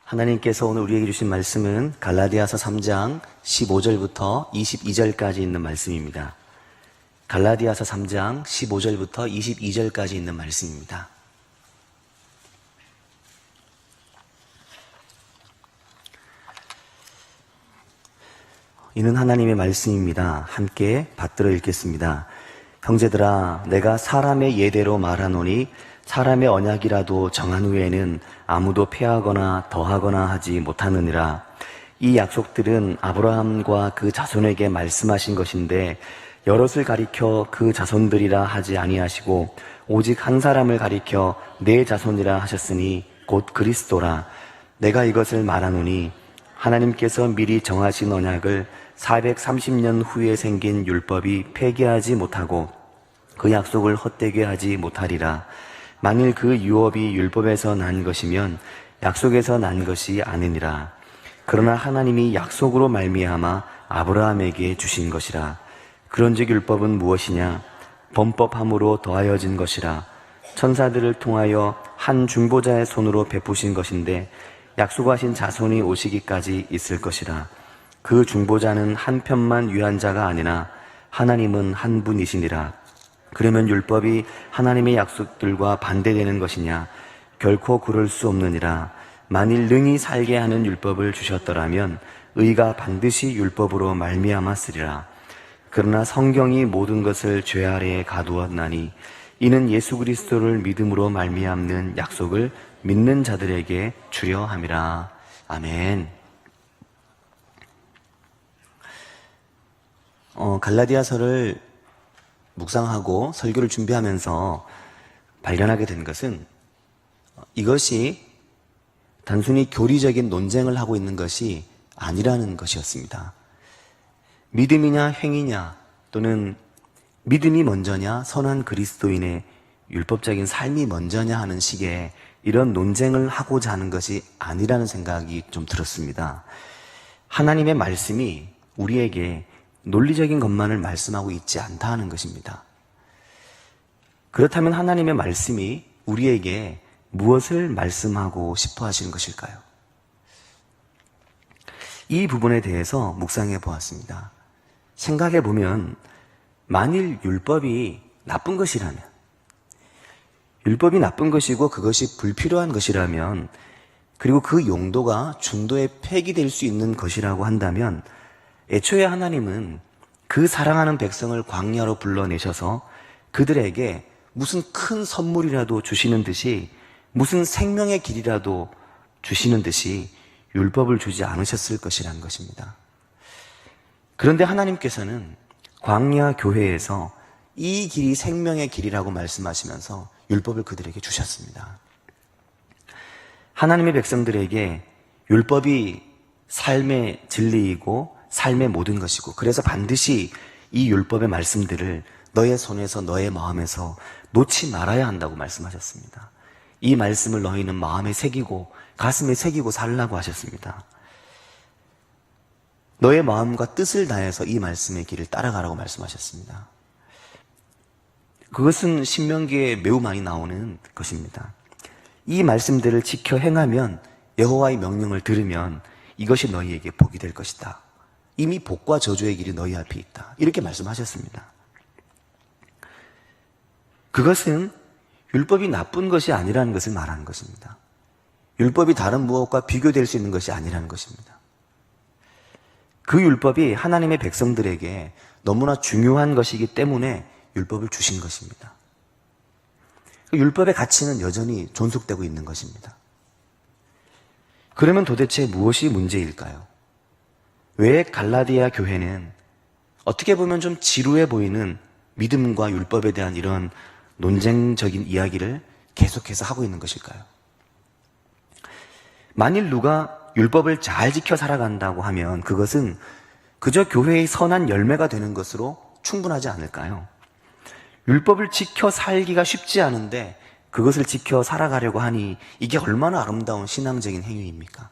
하나님께서 오늘 우리에게 주신 말씀은 갈라디아서 3장 15절부터 22절까지 있는 말씀입니다. 갈라디아서 3장 15절부터 22절까지 있는 말씀입니다. 이는 하나님의 말씀입니다. 함께 받들어 읽겠습니다. 형제들아, 내가 사람의 예대로 말하노니 사람의 언약이라도 정한 후에는 아무도 폐하거나 더하거나 하지 못하느니라. 이 약속들은 아브라함과 그 자손에게 말씀하신 것인데 여럿을 가리켜 그 자손들이라 하지 아니하시고 오직 한 사람을 가리켜 내 자손이라 하셨으니 곧 그리스도라. 내가 이것을 말하노니 하나님께서 미리 정하신 언약을 430년 후에 생긴 율법이 폐기하지 못하고 그 약속을 헛되게 하지 못하리라. 만일 그 유업이 율법에서 난 것이면 약속에서 난 것이 아니니라. 그러나 하나님이 약속으로 말미암아 아브라함에게 주신 것이라. 그런즉 율법은 무엇이냐? 범법함으로 더하여진 것이라. 천사들을 통하여 한 중보자의 손으로 베푸신 것인데 약속하신 자손이 오시기까지 있을 것이라. 그 중보자는 한 편만 위한 자가 아니라 하나님은 한 분이시니라. 그러면 율법이 하나님의 약속들과 반대되는 것이냐? 결코 그럴 수 없느니라. 만일 능히 살게 하는 율법을 주셨더라면 의가 반드시 율법으로 말미암았으리라. 그러나 성경이 모든 것을 죄 아래에 가두었나니 이는 예수 그리스도를 믿음으로 말미암는 약속을 믿는 자들에게 주려 함이라. 아멘. 갈라디아서를 묵상하고 설교를 준비하면서 발견하게 된 것은 이것이 단순히 교리적인 논쟁을 하고 있는 것이 아니라는 것이었습니다. 믿음이냐 행위냐 또는 믿음이 먼저냐 선한 그리스도인의 율법적인 삶이 먼저냐 하는 식의 이런 논쟁을 하고자 하는 것이 아니라는 생각이 좀 들었습니다. 하나님의 말씀이 우리에게 논리적인 것만을 말씀하고 있지 않다 하는 것입니다. 그렇다면 하나님의 말씀이 우리에게 무엇을 말씀하고 싶어 하시는 것일까요? 이 부분에 대해서 묵상해 보았습니다. 생각해 보면 만일 율법이 나쁜 것이라면, 율법이 나쁜 것이고 그것이 불필요한 것이라면, 그리고 그 용도가 중도에 폐기될 수 있는 것이라고 한다면 애초에 하나님은 그 사랑하는 백성을 광야로 불러내셔서 그들에게 무슨 큰 선물이라도 주시는 듯이 무슨 생명의 길이라도 주시는 듯이 율법을 주지 않으셨을 것이라는 것입니다. 그런데 하나님께서는 광야 교회에서 이 길이 생명의 길이라고 말씀하시면서 율법을 그들에게 주셨습니다. 하나님의 백성들에게 율법이 삶의 진리이고 삶의 모든 것이고 그래서 반드시 이 율법의 말씀들을 너의 손에서 너의 마음에서 놓지 말아야 한다고 말씀하셨습니다. 이 말씀을 너희는 마음에 새기고 가슴에 새기고 살라고 하셨습니다. 너의 마음과 뜻을 다해서 이 말씀의 길을 따라가라고 말씀하셨습니다. 그것은 신명기에 매우 많이 나오는 것입니다. 이 말씀들을 지켜 행하면 여호와의 명령을 들으면 이것이 너희에게 복이 될 것이다. 이미 복과 저주의 길이 너희 앞에 있다. 이렇게 말씀하셨습니다. 그것은 율법이 나쁜 것이 아니라는 것을 말하는 것입니다. 율법이 다른 무엇과 비교될 수 있는 것이 아니라는 것입니다. 그 율법이 하나님의 백성들에게 너무나 중요한 것이기 때문에 율법을 주신 것입니다. 그 율법의 가치는 여전히 존속되고 있는 것입니다. 그러면 도대체 무엇이 문제일까요? 왜 갈라디아 교회는 어떻게 보면 좀 지루해 보이는 믿음과 율법에 대한 이런 논쟁적인 이야기를 계속해서 하고 있는 것일까요? 만일 누가 율법을 잘 지켜 살아간다고 하면 그것은 그저 교회의 선한 열매가 되는 것으로 충분하지 않을까요? 율법을 지켜 살기가 쉽지 않은데 그것을 지켜 살아가려고 하니 이게 얼마나 아름다운 신앙적인 행위입니까?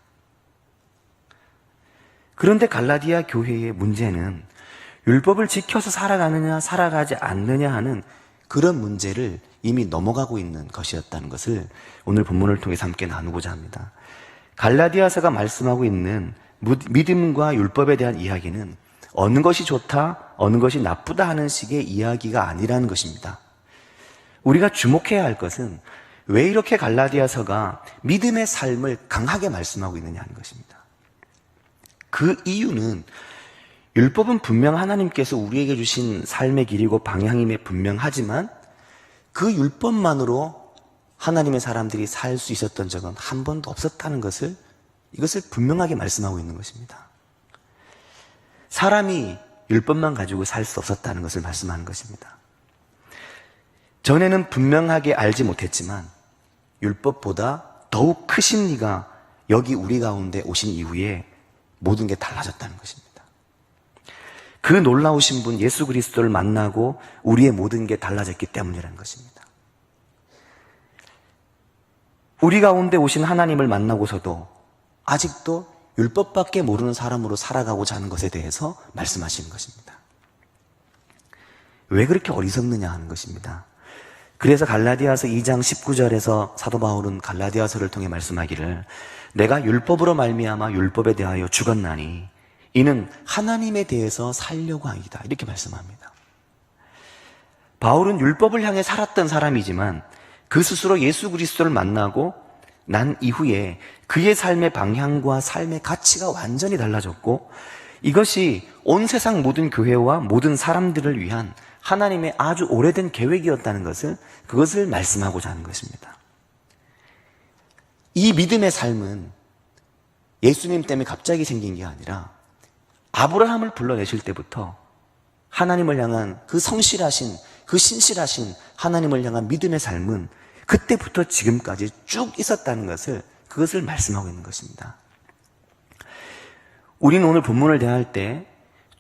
그런데 갈라디아 교회의 문제는 율법을 지켜서 살아가느냐 살아가지 않느냐 하는 그런 문제를 이미 넘어가고 있는 것이었다는 것을 오늘 본문을 통해서 함께 나누고자 합니다. 갈라디아서가 말씀하고 있는 믿음과 율법에 대한 이야기는 어느 것이 좋다, 어느 것이 나쁘다 하는 식의 이야기가 아니라는 것입니다. 우리가 주목해야 할 것은 왜 이렇게 갈라디아서가 믿음의 삶을 강하게 말씀하고 있느냐 하는 것입니다. 그 이유는 율법은 분명 하나님께서 우리에게 주신 삶의 길이고 방향임에 분명하지만 그 율법만으로 하나님의 사람들이 살 수 있었던 적은 한 번도 없었다는 것을, 이것을 분명하게 말씀하고 있는 것입니다. 사람이 율법만 가지고 살 수 없었다는 것을 말씀하는 것입니다. 전에는 분명하게 알지 못했지만 율법보다 더욱 크신 이가 여기 우리 가운데 오신 이후에 모든 게 달라졌다는 것입니다. 그 놀라우신 분 예수 그리스도를 만나고 우리의 모든 게 달라졌기 때문이라는 것입니다. 우리 가운데 오신 하나님을 만나고서도 아직도 율법밖에 모르는 사람으로 살아가고자 하는 것에 대해서 말씀하시는 것입니다. 왜 그렇게 어리석느냐 하는 것입니다. 그래서 갈라디아서 2장 19절에서 사도 바울은 갈라디아서를 통해 말씀하기를 내가 율법으로 말미암아 율법에 대하여 죽었나니 이는 하나님에 대해서 살려고 하이다, 이렇게 말씀합니다. 바울은 율법을 향해 살았던 사람이지만 그 스스로 예수 그리스도를 만나고 난 이후에 그의 삶의 방향과 삶의 가치가 완전히 달라졌고 이것이 온 세상 모든 교회와 모든 사람들을 위한 하나님의 아주 오래된 계획이었다는 것을, 그것을 말씀하고자 하는 것입니다. 이 믿음의 삶은 예수님 때문에 갑자기 생긴 게 아니라 아브라함을 불러내실 때부터 하나님을 향한 그 성실하신, 그 신실하신 하나님을 향한 믿음의 삶은 그때부터 지금까지 쭉 있었다는 것을, 그것을 말씀하고 있는 것입니다. 우리는 오늘 본문을 대할 때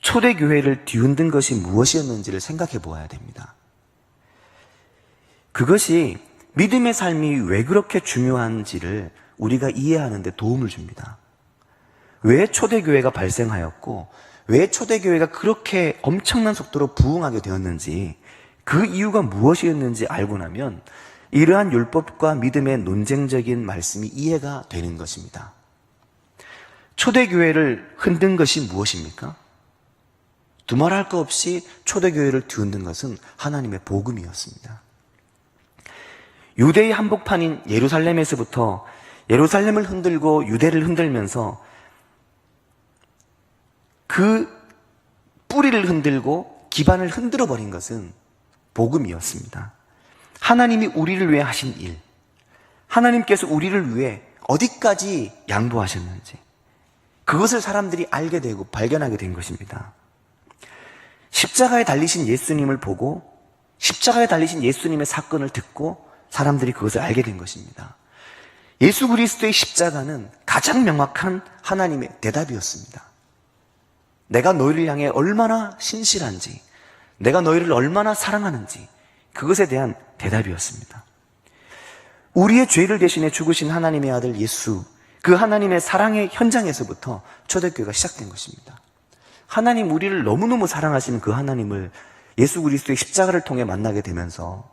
초대교회를 뒤흔든 것이 무엇이었는지를 생각해 보아야 됩니다. 그것이 믿음의 삶이 왜 그렇게 중요한지를 우리가 이해하는 데 도움을 줍니다. 왜 초대교회가 발생하였고 왜 초대교회가 그렇게 엄청난 속도로 부흥하게 되었는지, 그 이유가 무엇이었는지 알고 나면 이러한 율법과 믿음의 논쟁적인 말씀이 이해가 되는 것입니다. 초대교회를 흔든 것이 무엇입니까? 두말할 것 없이 초대교회를 뒤흔든 것은 하나님의 복음이었습니다. 유대의 한복판인 예루살렘에서부터 예루살렘을 흔들고 유대를 흔들면서 그 뿌리를 흔들고 기반을 흔들어 버린 것은 복음이었습니다. 하나님이 우리를 위해 하신 일, 하나님께서 우리를 위해 어디까지 양보하셨는지, 그것을 사람들이 알게 되고 발견하게 된 것입니다. 십자가에 달리신 예수님을 보고 십자가에 달리신 예수님의 사건을 듣고 사람들이 그것을 알게 된 것입니다. 예수 그리스도의 십자가는 가장 명확한 하나님의 대답이었습니다. 내가 너희를 향해 얼마나 신실한지, 내가 너희를 얼마나 사랑하는지, 그것에 대한 대답이었습니다. 우리의 죄를 대신해 죽으신 하나님의 아들 예수, 그 하나님의 사랑의 현장에서부터 초대교회가 시작된 것입니다. 하나님 우리를 너무너무 사랑하시는 그 하나님을 예수 그리스도의 십자가를 통해 만나게 되면서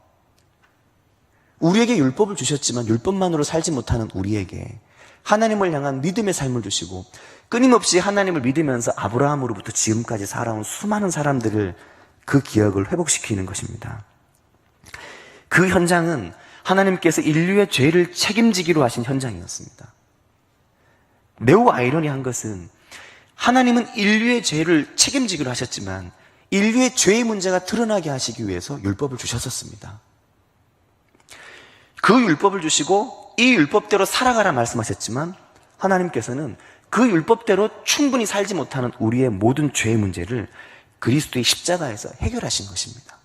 우리에게 율법을 주셨지만 율법만으로 살지 못하는 우리에게 하나님을 향한 믿음의 삶을 주시고 끊임없이 하나님을 믿으면서 아브라함으로부터 지금까지 살아온 수많은 사람들을, 그 기억을 회복시키는 것입니다. 그 현장은 하나님께서 인류의 죄를 책임지기로 하신 현장이었습니다. 매우 아이러니한 것은 하나님은 인류의 죄를 책임지기로 하셨지만 인류의 죄의 문제가 드러나게 하시기 위해서 율법을 주셨었습니다. 그 율법을 주시고 이 율법대로 살아가라 말씀하셨지만 하나님께서는 그 율법대로 충분히 살지 못하는 우리의 모든 죄의 문제를 그리스도의 십자가에서 해결하신 것입니다.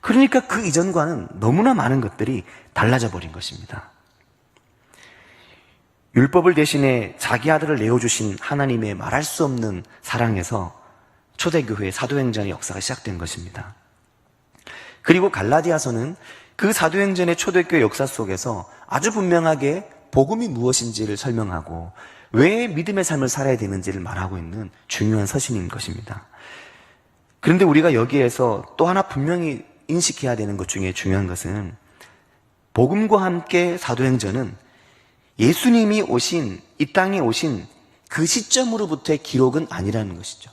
그러니까 그 이전과는 너무나 많은 것들이 달라져 버린 것입니다. 율법을 대신해 자기 아들을 내어주신 하나님의 말할 수 없는 사랑에서 초대교회의 사도행전의 역사가 시작된 것입니다. 그리고 갈라디아서는 그 사도행전의 초대교회 역사 속에서 아주 분명하게 복음이 무엇인지를 설명하고 왜 믿음의 삶을 살아야 되는지를 말하고 있는 중요한 서신인 것입니다. 그런데 우리가 여기에서 또 하나 분명히 인식해야 되는 것 중에 중요한 것은 복음과 함께 사도행전은 예수님이 오신, 이 땅에 오신 그 시점으로부터의 기록은 아니라는 것이죠.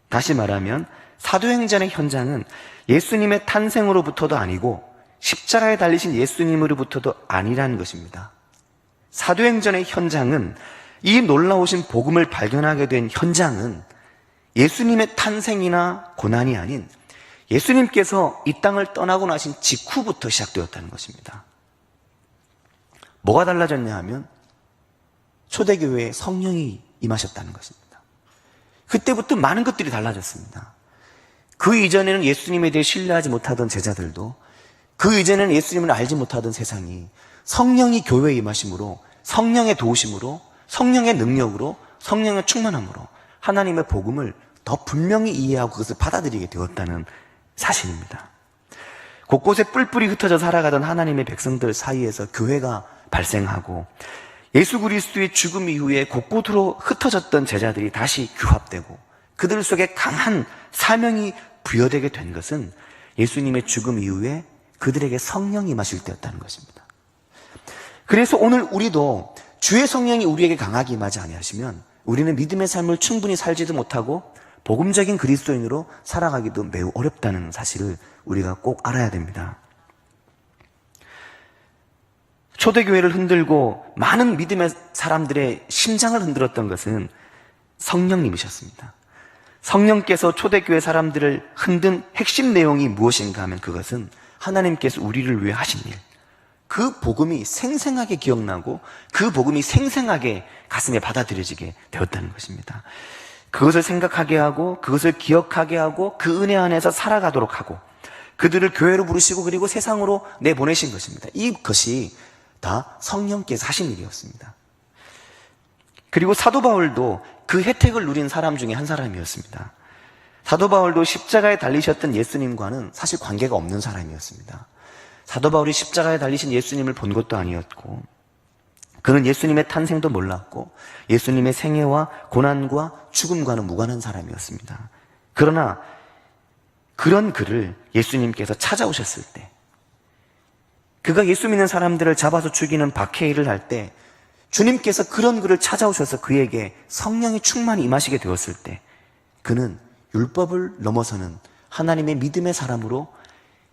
다시 말하면 사도행전의 현장은 예수님의 탄생으로부터도 아니고 십자가에 달리신 예수님으로부터도 아니라는 것입니다. 사도행전의 현장은, 이 놀라우신 복음을 발견하게 된 현장은 예수님의 탄생이나 고난이 아닌 예수님께서 이 땅을 떠나고 나신 직후부터 시작되었다는 것입니다. 뭐가 달라졌냐 하면 초대교회에 성령이 임하셨다는 것입니다. 그때부터 많은 것들이 달라졌습니다. 그 이전에는 예수님에 대해 신뢰하지 못하던 제자들도, 그 이전에는 예수님을 알지 못하던 세상이 성령이 교회에 임하심으로, 성령의 도우심으로, 성령의 능력으로, 성령의 충만함으로 하나님의 복음을 더 분명히 이해하고 그것을 받아들이게 되었다는 사실입니다. 곳곳에 뿔뿔이 흩어져 살아가던 하나님의 백성들 사이에서 교회가 발생하고, 예수 그리스도의 죽음 이후에 곳곳으로 흩어졌던 제자들이 다시 규합되고 그들 속에 강한 사명이 부여되게 된 것은 예수님의 죽음 이후에 그들에게 성령이 임하실 때였다는 것입니다. 그래서 오늘 우리도 주의 성령이 우리에게 강하게 임하지 아니하시면 우리는 믿음의 삶을 충분히 살지도 못하고 복음적인 그리스도인으로 살아가기도 매우 어렵다는 사실을 우리가 꼭 알아야 됩니다. 초대교회를 흔들고 많은 믿음의 사람들의 심장을 흔들었던 것은 성령님이셨습니다. 성령께서 초대교회 사람들을 흔든 핵심 내용이 무엇인가 하면 그것은 하나님께서 우리를 위해 하신 일, 그 복음이 생생하게 기억나고 그 복음이 생생하게 가슴에 받아들여지게 되었다는 것입니다. 그것을 생각하게 하고 그것을 기억하게 하고 그 은혜 안에서 살아가도록 하고 그들을 교회로 부르시고 그리고 세상으로 내보내신 것입니다. 이것이 다 성령께서 하신 일이었습니다. 그리고 사도 바울도 그 혜택을 누린 사람 중에 한 사람이었습니다. 사도 바울도 십자가에 달리셨던 예수님과는 사실 관계가 없는 사람이었습니다. 사도 바울이 십자가에 달리신 예수님을 본 것도 아니었고, 그는 예수님의 탄생도 몰랐고 예수님의 생애와 고난과 죽음과는 무관한 사람이었습니다. 그러나 그런 그를 예수님께서 찾아오셨을 때, 그가 예수 믿는 사람들을 잡아서 죽이는 박해일을 할 때 주님께서 그런 그를 찾아오셔서 그에게 성령의 충만히 임하시게 되었을 때 그는 율법을 넘어서는 하나님의 믿음의 사람으로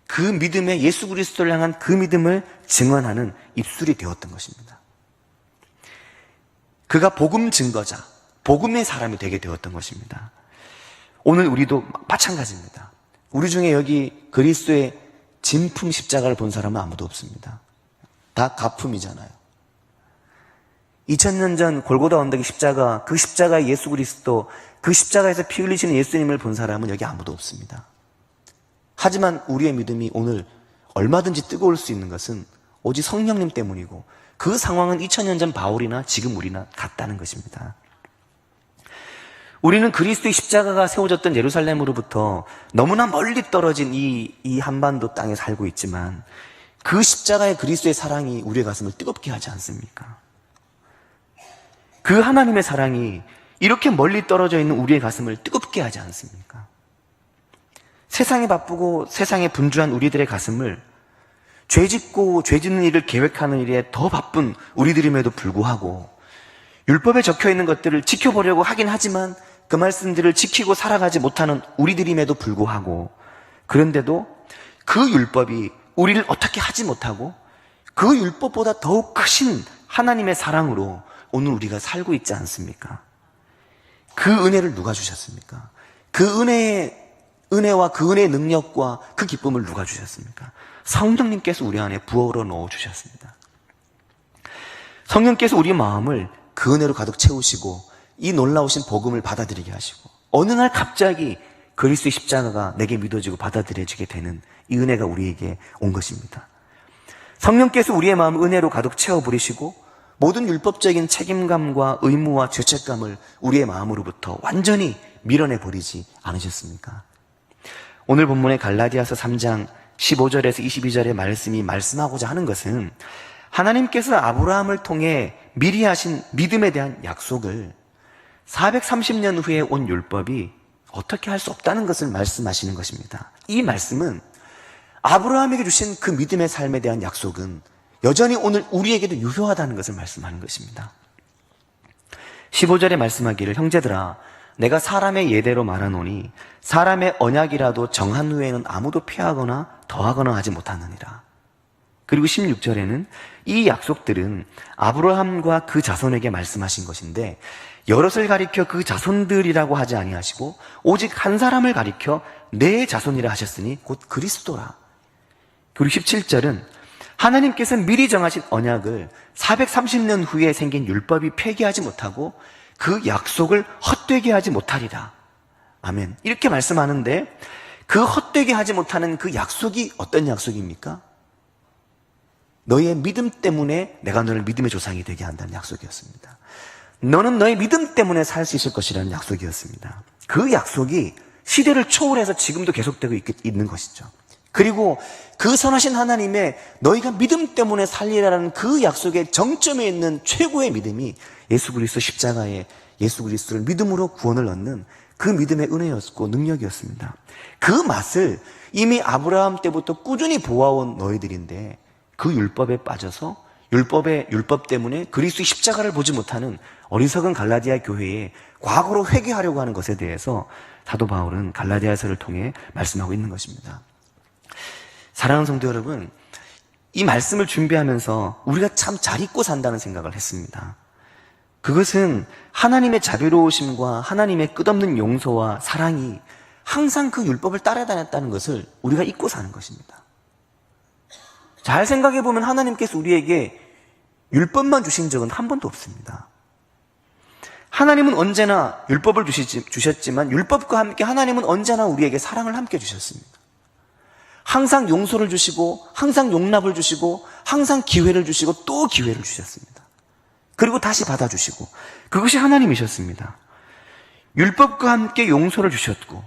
그 믿음의 예수 그리스도를 향한 그 믿음을 증언하는 입술이 되었던 것입니다. 그가 복음 증거자, 복음의 사람이 되게 되었던 것입니다. 오늘 우리도 마찬가지입니다. 우리 중에 여기 그리스도의 진품 십자가를 본 사람은 아무도 없습니다. 다 가품이잖아요. 2000년 전 골고다 언덕의 십자가, 그 십자가의 예수 그리스도, 그 십자가에서 피 흘리시는 예수님을 본 사람은 여기 아무도 없습니다. 하지만 우리의 믿음이 오늘 얼마든지 뜨거울 수 있는 것은 오직 성령님 때문이고 그 상황은 2000년 전 바울이나 지금 우리나 같다는 것입니다. 우리는 그리스도의 십자가가 세워졌던 예루살렘으로부터 너무나 멀리 떨어진 이 한반도 땅에 살고 있지만 그 십자가의 그리스도의 사랑이 우리의 가슴을 뜨겁게 하지 않습니까? 그 하나님의 사랑이 이렇게 멀리 떨어져 있는 우리의 가슴을 뜨겁게 하지 않습니까? 세상에 바쁘고 세상에 분주한 우리들의 가슴을 죄 짓고 죄 짓는 일을 계획하는 일에 더 바쁜 우리들임에도 불구하고 율법에 적혀있는 것들을 지켜보려고 하긴 하지만 그 말씀들을 지키고 살아가지 못하는 우리들임에도 불구하고, 그런데도 그 율법이 우리를 어떻게 하지 못하고 그 율법보다 더욱 크신 하나님의 사랑으로 오늘 우리가 살고 있지 않습니까? 그 은혜를 누가 주셨습니까? 그 은혜와 그 은혜의 능력과 그 기쁨을 누가 주셨습니까? 성령님께서 우리 안에 부어로 넣어주셨습니다. 성령께서 우리 마음을 그 은혜로 가득 채우시고 이 놀라우신 복음을 받아들이게 하시고 어느 날 갑자기 그리스도의 십자가가 내게 믿어지고 받아들여지게 되는 이 은혜가 우리에게 온 것입니다. 성령께서 우리의 마음을 은혜로 가득 채워버리시고 모든 율법적인 책임감과 의무와 죄책감을 우리의 마음으로부터 완전히 밀어내버리지 않으셨습니까? 오늘 본문의 갈라디아서 3장 15절에서 22절의 말씀이 말씀하고자 하는 것은 하나님께서 아브라함을 통해 미리 하신 믿음에 대한 약속을 430년 후에 온 율법이 어떻게 할 수 없다는 것을 말씀하시는 것입니다. 이 말씀은 아브라함에게 주신 그 믿음의 삶에 대한 약속은 여전히 오늘 우리에게도 유효하다는 것을 말씀하는 것입니다. 15절에 말씀하기를 형제들아 내가 사람의 예대로 말하노니 사람의 언약이라도 정한 후에는 아무도 피하거나 더하거나 하지 못하느니라. 그리고 16절에는 이 약속들은 아브라함과 그 자손에게 말씀하신 것인데 여럿을 가리켜 그 자손들이라고 하지 아니하시고 오직 한 사람을 가리켜 내 자손이라 하셨으니 곧 그리스도라. 그리고 17절은 하나님께서 미리 정하신 언약을 430년 후에 생긴 율법이 폐기하지 못하고 그 약속을 헛되게 하지 못하리라. 아멘. 이렇게 말씀하는데 그 헛되게 하지 못하는 그 약속이 어떤 약속입니까? 너의 믿음 때문에 내가 너를 믿음의 조상이 되게 한다는 약속이었습니다. 너는 너의 믿음 때문에 살 수 있을 것이라는 약속이었습니다. 그 약속이 시대를 초월해서 지금도 계속되고 있는 것이죠. 그리고 그 선하신 하나님의 너희가 믿음 때문에 살리라는 그 약속의 정점에 있는 최고의 믿음이 예수 그리스도 십자가에 예수 그리스도를 믿음으로 구원을 얻는 그 믿음의 은혜였고 능력이었습니다. 그 맛을 이미 아브라함 때부터 꾸준히 보아온 너희들인데 그 율법에 빠져서 율법 때문에 그리스도의 십자가를 보지 못하는 어리석은 갈라디아 교회에 과거로 회개하려고 하는 것에 대해서 사도 바울은 갈라디아서를 통해 말씀하고 있는 것입니다. 사랑하는 성도 여러분, 이 말씀을 준비하면서 우리가 참 잘 잊고 산다는 생각을 했습니다. 그것은 하나님의 자비로우심과 하나님의 끝없는 용서와 사랑이 항상 그 율법을 따라다녔다는 것을 우리가 잊고 사는 것입니다. 잘 생각해보면 하나님께서 우리에게 율법만 주신 적은 한 번도 없습니다. 하나님은 언제나 율법을 주셨지만 율법과 함께 하나님은 언제나 우리에게 사랑을 함께 주셨습니다. 항상 용서를 주시고 항상 용납을 주시고 항상 기회를 주시고 또 기회를 주셨습니다. 그리고 다시 받아주시고 그것이 하나님이셨습니다. 율법과 함께 용서를 주셨고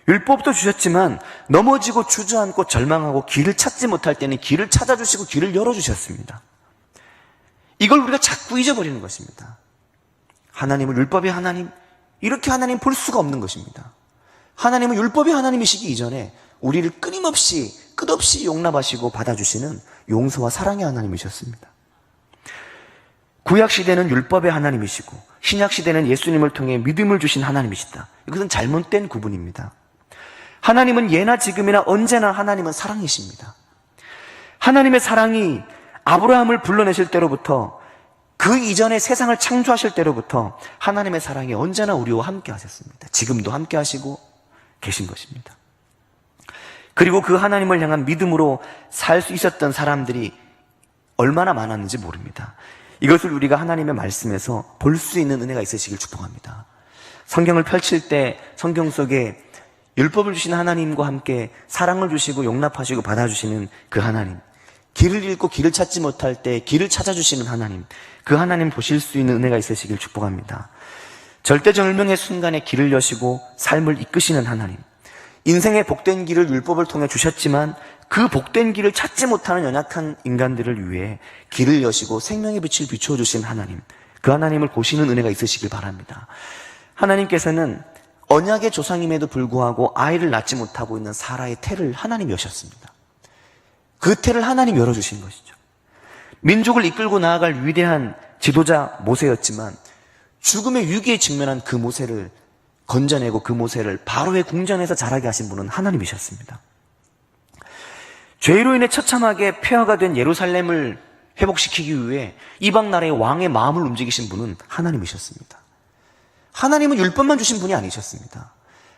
율법도 주셨지만 넘어지고 주저앉고 절망하고 길을 찾지 못할 때는 길을 찾아주시고 길을 열어주셨습니다. 이걸 우리가 자꾸 잊어버리는 것입니다. 하나님은 율법의 하나님, 이렇게 하나님 볼 수가 없는 것입니다. 하나님은 율법의 하나님이시기 이전에 우리를 끝없이 용납하시고 받아주시는 용서와 사랑의 하나님이셨습니다. 구약시대는 율법의 하나님이시고 신약시대는 예수님을 통해 믿음을 주신 하나님이시다. 이것은 잘못된 구분입니다. 하나님은 예나 지금이나 언제나 하나님은 사랑이십니다. 하나님의 사랑이 아브라함을 불러내실 때로부터 그 이전에 세상을 창조하실 때로부터 하나님의 사랑이 언제나 우리와 함께 하셨습니다. 지금도 함께 하시고 계신 것입니다. 그리고 그 하나님을 향한 믿음으로 살 수 있었던 사람들이 얼마나 많았는지 모릅니다. 이것을 우리가 하나님의 말씀에서 볼 수 있는 은혜가 있으시길 축복합니다. 성경을 펼칠 때 성경 속에 율법을 주신 하나님과 함께 사랑을 주시고 용납하시고 받아주시는 그 하나님, 길을 잃고 길을 찾지 못할 때 길을 찾아주시는 하나님, 그 하나님 보실 수 있는 은혜가 있으시길 축복합니다. 절대절명의 순간에 길을 여시고 삶을 이끄시는 하나님, 인생의 복된 길을 율법을 통해 주셨지만 그 복된 길을 찾지 못하는 연약한 인간들을 위해 길을 여시고 생명의 빛을 비추어주신 하나님, 그 하나님을 보시는 은혜가 있으시길 바랍니다. 하나님께서는 언약의 조상임에도 불구하고 아이를 낳지 못하고 있는 사라의 태를 하나님이 여셨습니다. 그 태를 하나님이 열어주신 것이죠. 민족을 이끌고 나아갈 위대한 지도자 모세였지만 죽음의 위기에 직면한 그 모세를 건져내고 그 모세를 바로의 궁전에서 자라게 하신 분은 하나님이셨습니다. 죄로 인해 처참하게 폐허가 된 예루살렘을 회복시키기 위해 이방 나라의 왕의 마음을 움직이신 분은 하나님이셨습니다. 하나님은 율법만 주신 분이 아니셨습니다.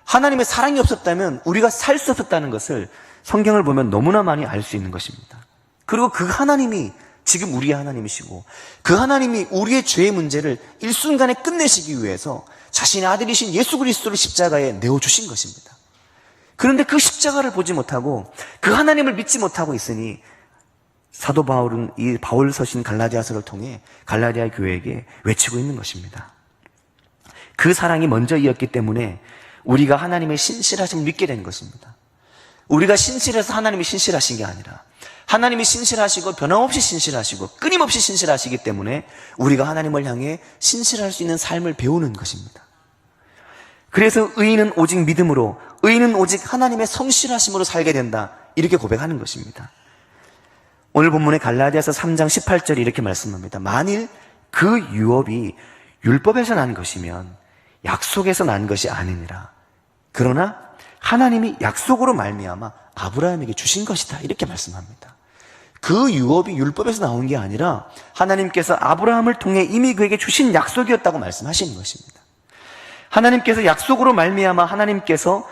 하나님의 사랑이 없었다면 우리가 살 수 없었다는 것을 성경을 보면 너무나 많이 알 수 있는 것입니다. 그리고 그 하나님이 지금 우리의 하나님이시고 그 하나님이 우리의 죄의 문제를 일순간에 끝내시기 위해서 자신의 아들이신 예수 그리스도를 십자가에 내어주신 것입니다. 그런데 그 십자가를 보지 못하고 그 하나님을 믿지 못하고 있으니 사도 바울은 이 바울 서신 갈라디아서를 통해 갈라디아 교회에게 외치고 있는 것입니다. 그 사랑이 먼저이었기 때문에 우리가 하나님의 신실하심을 믿게 된 것입니다. 우리가 신실해서 하나님이 신실하신 게 아니라 하나님이 신실하시고 변함없이 신실하시고 끊임없이 신실하시기 때문에 우리가 하나님을 향해 신실할 수 있는 삶을 배우는 것입니다. 그래서 의인은 오직 믿음으로, 의인은 오직 하나님의 성실하심으로 살게 된다, 이렇게 고백하는 것입니다. 오늘 본문의 갈라디아서 3장 18절이 이렇게 말씀합니다. 만일 그 유업이 율법에서 난 것이면 약속에서 난 것이 아니니라. 그러나 하나님이 약속으로 말미암아 아브라함에게 주신 것이다. 이렇게 말씀합니다. 그 유업이 율법에서 나온 게 아니라 하나님께서 아브라함을 통해 이미 그에게 주신 약속이었다고 말씀하시는 것입니다. 하나님께서 약속으로 말미암아 하나님께서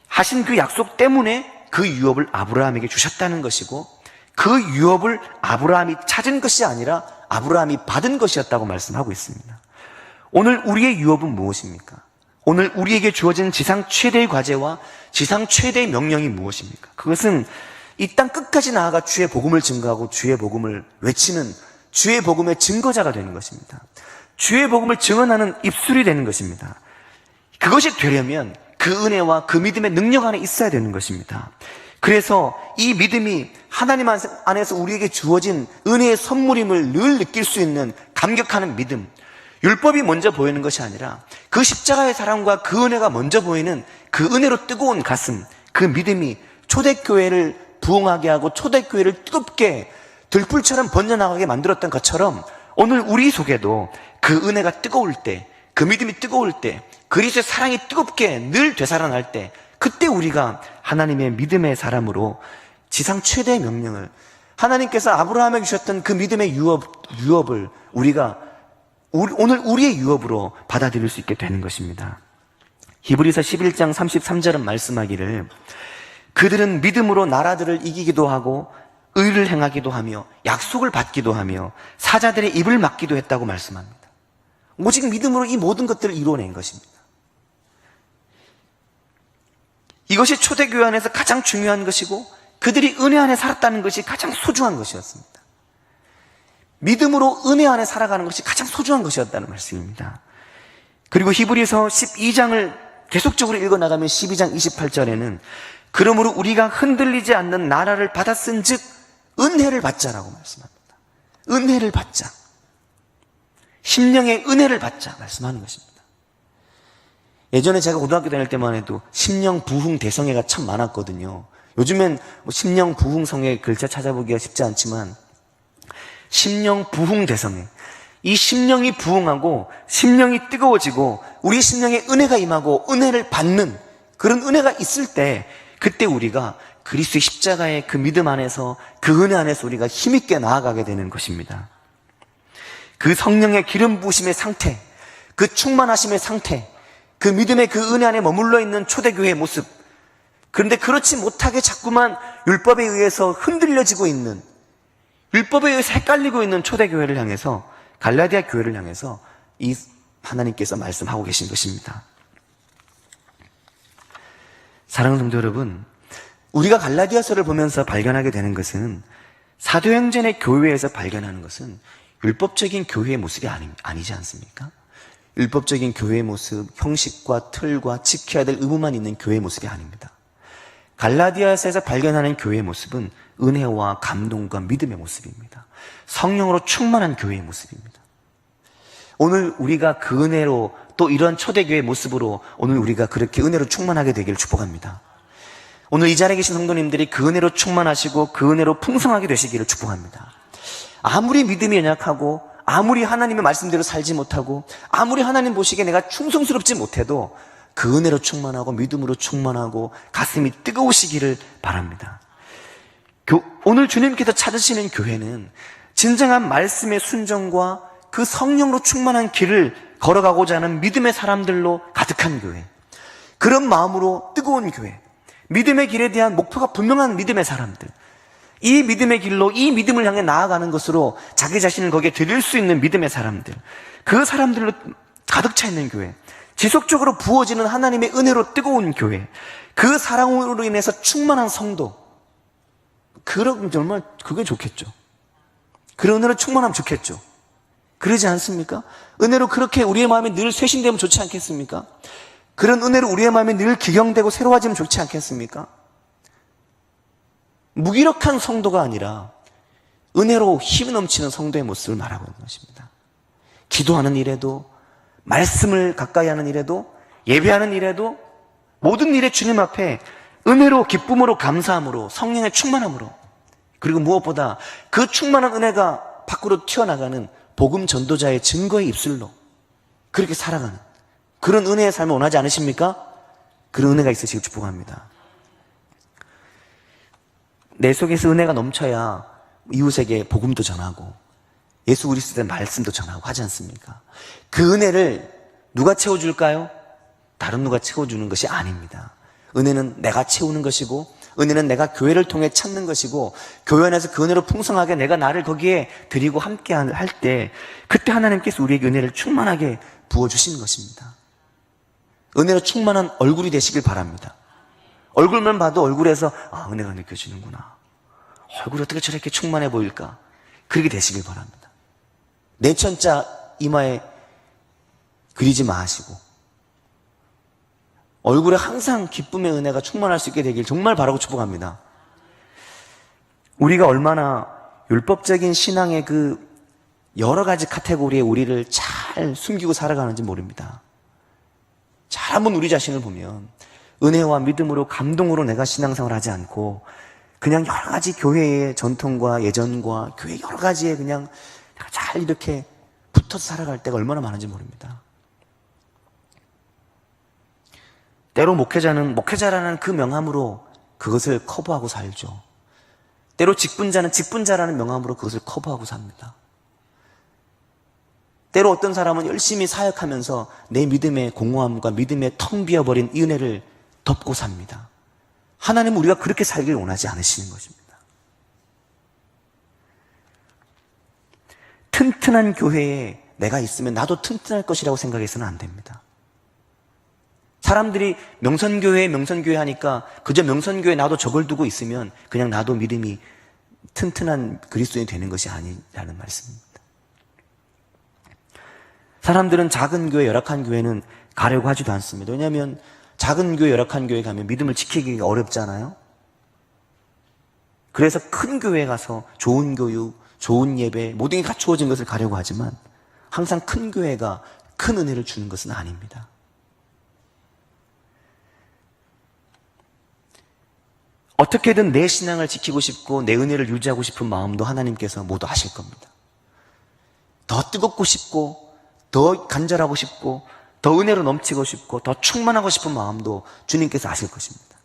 하신 그 약속 때문에 그 유업을 아브라함에게 주셨다는 것이고, 그 유업을 아브라함이 찾은 것이 아니라 아브라함이 받은 것이었다고 말씀하고 있습니다. 오늘 우리의 유업은 무엇입니까? 오늘 우리에게 주어진 지상 최대의 과제와 지상 최대의 명령이 무엇입니까? 그것은 이 땅 끝까지 나아가 주의 복음을 증거하고 주의 복음을 외치는 주의 복음의 증거자가 되는 것입니다. 주의 복음을 증언하는 입술이 되는 것입니다. 그것이 되려면 그 은혜와 그 믿음의 능력 안에 있어야 되는 것입니다. 그래서 이 믿음이 하나님 안에서 우리에게 주어진 은혜의 선물임을 늘 느낄 수 있는 감격하는 믿음, 율법이 먼저 보이는 것이 아니라 그 십자가의 사랑과 그 은혜가 먼저 보이는 그 은혜로 뜨거운 가슴, 그 믿음이 초대교회를 부흥하게 하고 초대교회를 뜨겁게 들불처럼 번져나가게 만들었던 것처럼 오늘 우리 속에도 그 은혜가 뜨거울 때, 그 믿음이 뜨거울 때, 그리스도의 사랑이 뜨겁게 늘 되살아날 때, 그때 우리가 하나님의 믿음의 사람으로 지상 최대의 명령을, 하나님께서 아브라함에게 주셨던 그 믿음의 유업을 우리가 오늘 우리의 유업으로 받아들일 수 있게 되는 것입니다. 히브리서 11장 33절은 말씀하기를 그들은 믿음으로 나라들을 이기기도 하고 의를 행하기도 하며 약속을 받기도 하며 사자들의 입을 막기도 했다고 말씀합니다. 오직 믿음으로 이 모든 것들을 이루어낸 것입니다. 이것이 초대교회 안에서 가장 중요한 것이고 그들이 은혜 안에 살았다는 것이 가장 소중한 것이었습니다. 믿음으로 은혜 안에 살아가는 것이 가장 소중한 것이었다는 말씀입니다. 그리고 히브리서 12장을 계속적으로 읽어나가면 12장 28절에는 그러므로 우리가 흔들리지 않는 나라를 받았은 즉 은혜를 받자라고 말씀합니다. 은혜를 받자. 심령의 은혜를 받자 말씀하는 것입니다. 예전에 제가 고등학교 다닐 때만 해도 심령 부흥 대성회가 참 많았거든요. 요즘엔 심령 부흥 성회 글자 찾아보기가 쉽지 않지만 심령 부흥 대성회, 이 심령이 부흥하고 심령이 뜨거워지고 우리 심령에 은혜가 임하고 은혜를 받는 그런 은혜가 있을 때 그때 우리가 그리스도의 십자가의 그 믿음 안에서 그 은혜 안에서 우리가 힘있게 나아가게 되는 것입니다. 그 성령의 기름 부으심의 상태, 그 충만하심의 상태, 그 믿음의 그 은혜 안에 머물러 있는 초대교회의 모습, 그런데 그렇지 못하게 자꾸만 율법에 의해서 흔들려지고 있는, 율법에 의해서 헷갈리고 있는 초대교회를 향해서, 갈라디아 교회를 향해서 이 하나님께서 말씀하고 계신 것입니다. 사랑하는 성도 여러분, 우리가 갈라디아서를 보면서 발견하게 되는 것은 사도행전의 교회에서 발견하는 것은 율법적인 교회의 모습이 아니지 않습니까? 율법적인 교회의 모습, 형식과 틀과 지켜야 될 의무만 있는 교회의 모습이 아닙니다. 갈라디아서에서 발견하는 교회의 모습은 은혜와 감동과 믿음의 모습입니다. 성령으로 충만한 교회의 모습입니다. 오늘 우리가 그 은혜로 또 이런 초대교회의 모습으로 오늘 우리가 그렇게 은혜로 충만하게 되기를 축복합니다. 오늘 이 자리에 계신 성도님들이 그 은혜로 충만하시고 그 은혜로 풍성하게 되시기를 축복합니다. 아무리 믿음이 연약하고 아무리 하나님의 말씀대로 살지 못하고 아무리 하나님 보시기에 내가 충성스럽지 못해도 그 은혜로 충만하고 믿음으로 충만하고 가슴이 뜨거우시기를 바랍니다. 오늘 주님께서 찾으시는 교회는 진정한 말씀의 순종과 그 성령으로 충만한 길을 걸어가고자 하는 믿음의 사람들로 가득한 교회, 그런 마음으로 뜨거운 교회, 믿음의 길에 대한 목표가 분명한 믿음의 사람들, 이 믿음의 길로 이 믿음을 향해 나아가는 것으로 자기 자신을 거기에 드릴 수 있는 믿음의 사람들, 그 사람들로 가득 차 있는 교회, 지속적으로 부어지는 하나님의 은혜로 뜨거운 교회, 그 사랑으로 인해서 충만한 성도, 그러면 정말 그게 좋겠죠. 그런 은혜로 충만하면 좋겠죠. 그러지 않습니까? 은혜로 그렇게 우리의 마음이 늘 쇄신되면 좋지 않겠습니까? 그런 은혜로 우리의 마음이 늘 기경되고 새로워지면 좋지 않겠습니까? 무기력한 성도가 아니라 은혜로 힘이 넘치는 성도의 모습을 말하고 있는 것입니다. 기도하는 일에도, 말씀을 가까이 하는 일에도, 예배하는 일에도, 모든 일에 주님 앞에 은혜로, 기쁨으로, 감사함으로, 성령의 충만함으로 그리고 무엇보다 그 충만한 은혜가 밖으로 튀어나가는 복음 전도자의 증거의 입술로 그렇게 살아가는 그런 은혜의 삶을 원하지 않으십니까? 그런 은혜가 있으시길 축복합니다. 내 속에서 은혜가 넘쳐야 이웃에게 복음도 전하고 예수 그리스도의 말씀도 전하고 하지 않습니까? 그 은혜를 누가 채워줄까요? 다른 누가 채워주는 것이 아닙니다. 은혜는 내가 채우는 것이고 은혜는 내가 교회를 통해 찾는 것이고 교회 안에서 그 은혜로 풍성하게 내가 나를 거기에 드리고 함께 할 때 그때 하나님께서 우리에게 은혜를 충만하게 부어주시는 것입니다. 은혜로 충만한 얼굴이 되시길 바랍니다. 얼굴만 봐도 얼굴에서 은혜가 느껴지는구나. 얼굴이 어떻게 저렇게 충만해 보일까? 그렇게 되시길 바랍니다. 내천자 이마에 그리지 마시고 얼굴에 항상 기쁨의 은혜가 충만할 수 있게 되길 정말 바라고 축복합니다. 우리가 얼마나 율법적인 신앙의 그 여러 가지 카테고리에 우리를 잘 숨기고 살아가는지 모릅니다. 잘 한번 우리 자신을 보면 은혜와 믿음으로 감동으로 내가 신앙생활을 하지 않고 그냥 여러 가지 교회의 전통과 예전과 교회 여러 가지에 그냥 내가 잘 이렇게 붙어서 살아갈 때가 얼마나 많은지 모릅니다. 때로 목회자는 목회자라는 그 명함으로 그것을 커버하고 살죠. 때로 직분자는 직분자라는 명함으로 그것을 커버하고 삽니다. 때로 어떤 사람은 열심히 사역하면서 내 믿음의 공허함과 믿음의 텅 비어버린 이 은혜를 덮고 삽니다. 하나님은 우리가 그렇게 살길 원하지 않으시는 것입니다. 튼튼한 교회에 내가 있으면 나도 튼튼할 것이라고 생각해서는 안 됩니다. 사람들이 명선교회 하니까 그저 명선교회 나도 저걸 두고 있으면 그냥 나도 믿음이 튼튼한 그리스도인이 되는 것이 아니라는 말씀입니다. 사람들은 작은 교회, 열악한 교회는 가려고 하지도 않습니다. 왜냐하면 작은 교회, 열악한 교회 가면 믿음을 지키기가 어렵잖아요. 그래서 큰 교회에 가서 좋은 교육, 좋은 예배, 모든 게 갖추어진 것을 가려고 하지만 항상 큰 교회가 큰 은혜를 주는 것은 아닙니다. 어떻게든 내 신앙을 지키고 싶고 내 은혜를 유지하고 싶은 마음도 하나님께서 모두 하실 겁니다. 더 뜨겁고 싶고 더 간절하고 싶고 더 은혜로 넘치고 싶고 더 충만하고 싶은 마음도 주님께서 하실 것입니다.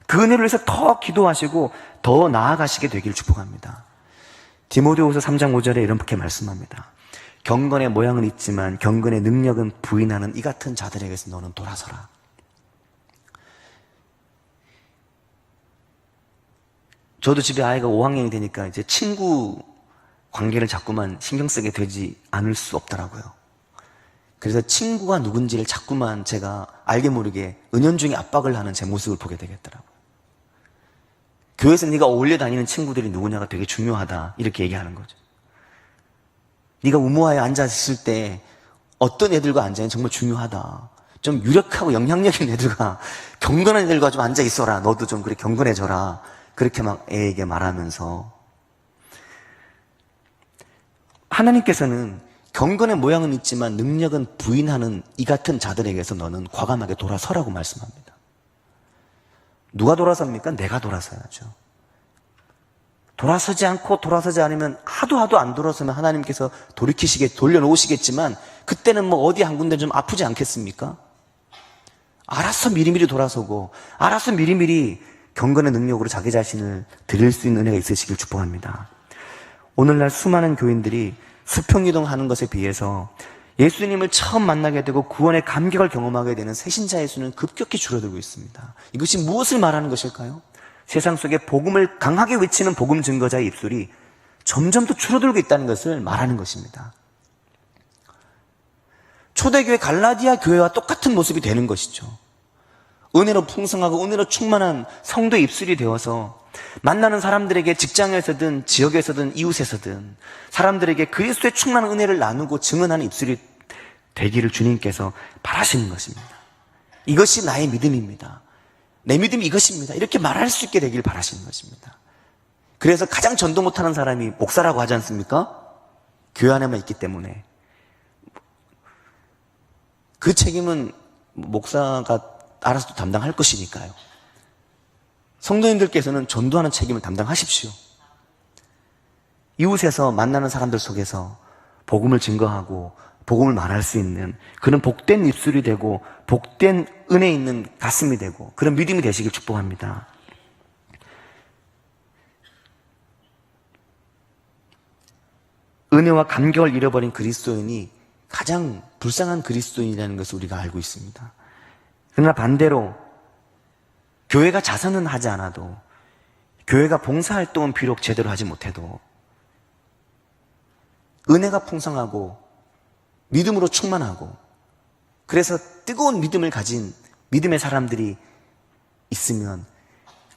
그 은혜를 위해서 더 기도하시고 더 나아가시게 되길 축복합니다. 디모데후서 3장 5절에 이렇게 말씀합니다. 경건의 모양은 있지만 경건의 능력은 부인하는 이 같은 자들에게서 너는 돌아서라. 저도 집에 아이가 5학년이 되니까 이제 친구 관계를 자꾸만 신경 쓰게 되지 않을 수 없더라고요. 그래서 친구가 누군지를 자꾸만 제가 알게 모르게 은연중에 압박을 하는 제 모습을 보게 되겠더라고요. 교회에서 네가 어울려 다니는 친구들이 누구냐가 되게 중요하다 이렇게 얘기하는 거죠. 네가 우모하에 앉아있을 때 어떤 애들과 앉아있는 정말 중요하다. 좀 유력하고 영향력 있는 애들과 경건한 애들과 좀 앉아있어라. 너도 좀 그래 경건해져라. 그렇게 막 애에게 말하면서 하나님께서는 경건의 모양은 있지만 능력은 부인하는 이 같은 자들에게서 너는 과감하게 돌아서라고 말씀합니다. 누가 돌아섭니까? 내가 돌아서야죠. 돌아서지 않고 돌아서지 않으면 하도 안 돌아서면 하나님께서 돌려놓으시겠지만 그때는 뭐 어디 한 군데 좀 아프지 않겠습니까? 알아서 미리미리 돌아서고 알아서 미리미리 경건의 능력으로 자기 자신을 드릴 수 있는 은혜가 있으시길 축복합니다. 오늘날 수많은 교인들이 수평이동하는 것에 비해서 예수님을 처음 만나게 되고 구원의 감격을 경험하게 되는 새신자의 수는 급격히 줄어들고 있습니다. 이것이 무엇을 말하는 것일까요? 세상 속에 복음을 강하게 외치는 복음 증거자의 입술이 점점 더 줄어들고 있다는 것을 말하는 것입니다. 초대교회 갈라디아 교회와 똑같은 모습이 되는 것이죠. 은혜로 풍성하고 은혜로 충만한 성도의 입술이 되어서 만나는 사람들에게 직장에서든 지역에서든 이웃에서든 사람들에게 그리스도의 충만한 은혜를 나누고 증언하는 입술이 되기를 주님께서 바라시는 것입니다. 이것이 나의 믿음입니다. 내 믿음이 이것입니다. 이렇게 말할 수 있게 되길 바라시는 것입니다. 그래서 가장 전도 못하는 사람이 목사라고 하지 않습니까? 교회 안에만 있기 때문에 그 책임은 목사가 알아서 담당할 것이니까요. 성도님들께서는 전도하는 책임을 담당하십시오. 이웃에서 만나는 사람들 속에서 복음을 증거하고 복음을 말할 수 있는 그런 복된 입술이 되고 복된 은혜 있는 가슴이 되고 그런 믿음이 되시길 축복합니다. 은혜와 감격을 잃어버린 그리스도인이 가장 불쌍한 그리스도인이라는 것을 우리가 알고 있습니다. 그러나 반대로 교회가 자선은 하지 않아도, 교회가 봉사활동은 비록 제대로 하지 못해도 은혜가 풍성하고 믿음으로 충만하고 그래서 뜨거운 믿음을 가진 믿음의 사람들이 있으면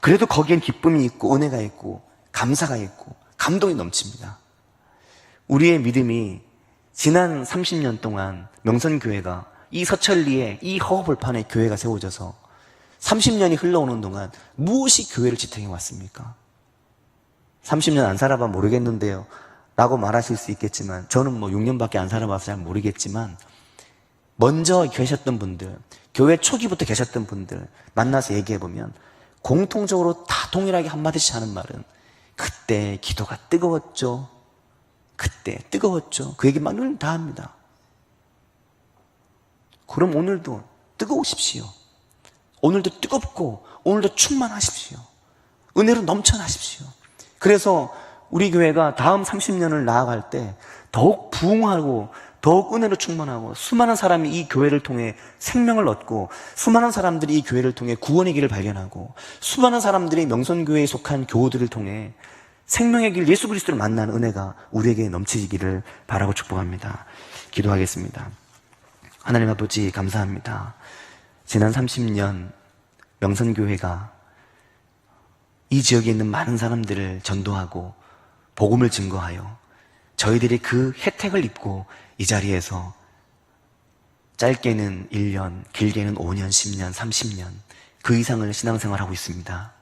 그래도 거기엔 기쁨이 있고 은혜가 있고 감사가 있고 감동이 넘칩니다. 우리의 믿음이 지난 30년 동안 명선교회가 이 서천리에 이 허허벌판에 교회가 세워져서 30년이 흘러오는 동안 무엇이 교회를 지탱해 왔습니까? 30년 안 살아봐 모르겠는데요 라고 말하실 수 있겠지만, 저는 뭐 6년밖에 안 살아봐서 잘 모르겠지만, 먼저 계셨던 분들, 교회 초기부터 계셨던 분들 만나서 얘기해보면 공통적으로 다 동일하게 한마디씩 하는 말은 그때 기도가 뜨거웠죠. 그때 뜨거웠죠. 그 얘기만 늘 다 합니다. 그럼 오늘도 뜨거우십시오. 오늘도 뜨겁고 오늘도 충만하십시오. 은혜로 넘쳐나십시오. 그래서 우리 교회가 다음 30년을 나아갈 때 더욱 부흥하고 더욱 은혜로 충만하고 수많은 사람이 이 교회를 통해 생명을 얻고 수많은 사람들이 이 교회를 통해 구원의 길을 발견하고 수많은 사람들이 명선교회에 속한 교우들을 통해 생명의 길 예수 그리스도를 만나는 은혜가 우리에게 넘치기를 바라고 축복합니다. 기도하겠습니다. 하나님 아버지 감사합니다. 지난 30년 명선교회가 이 지역에 있는 많은 사람들을 전도하고 복음을 증거하여 저희들이 그 혜택을 입고 이 자리에서 짧게는 1년, 길게는 5년, 10년, 30년 그 이상을 신앙생활하고 있습니다.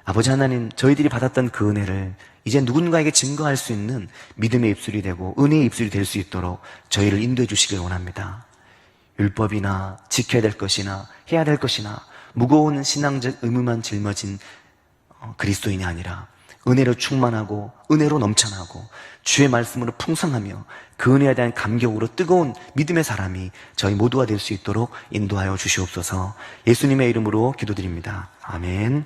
아버지 하나님, 저희들이 받았던 그 은혜를 이제 누군가에게 증거할 수 있는 믿음의 입술이 되고 은혜의 입술이 될 수 있도록 저희를 인도해 주시길 원합니다. 율법이나 지켜야 될 것이나 해야 될 것이나 무거운 신앙적 의무만 짊어진 그리스도인이 아니라 은혜로 충만하고 은혜로 넘쳐나고 주의 말씀으로 풍성하며 그 은혜에 대한 감격으로 뜨거운 믿음의 사람이 저희 모두가 될 수 있도록 인도하여 주시옵소서. 예수님의 이름으로 기도드립니다. 아멘.